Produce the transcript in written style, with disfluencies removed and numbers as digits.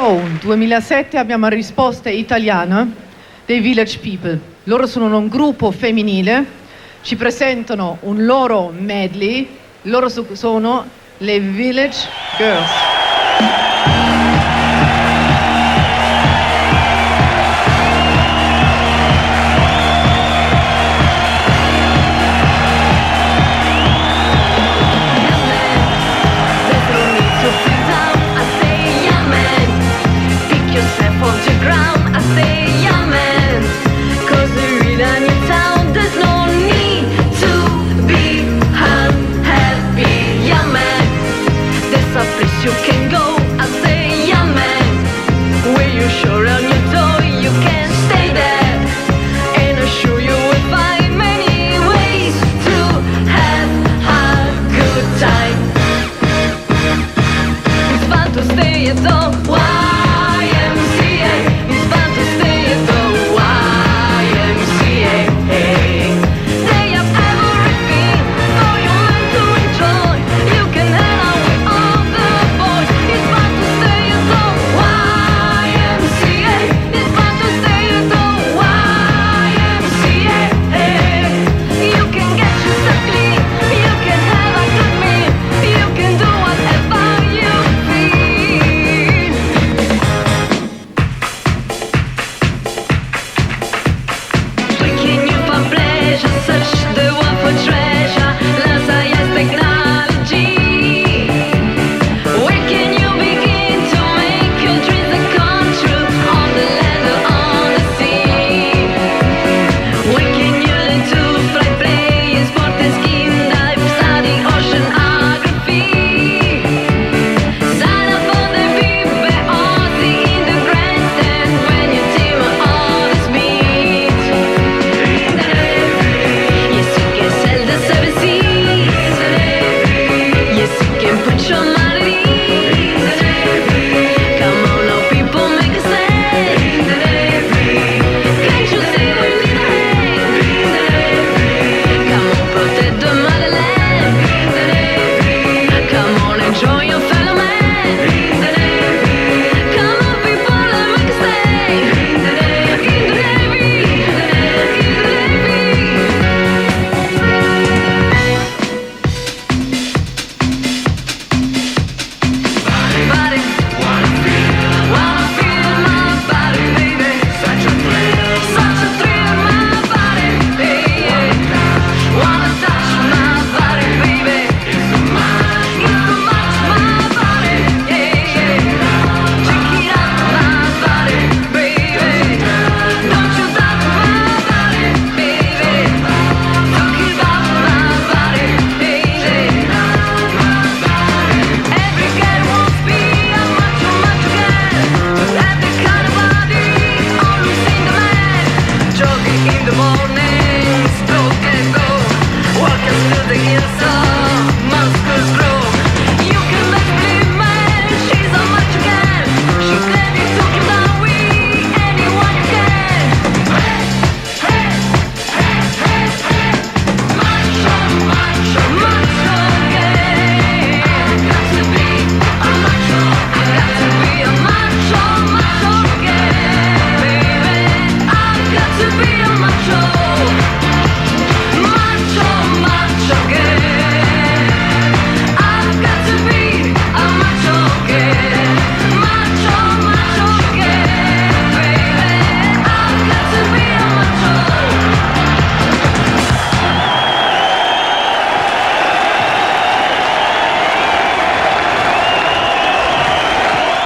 Oh, 2007 abbiamo risposte italiane dei Village People. Loro sono un gruppo femminile, ci presentano un loro medley, loro sono le Village Girls. You can go and say, yeah man, where you show around your door, you can stay there, and I'm sure you will find many ways to have a good time. It's fun to stay at home. Why?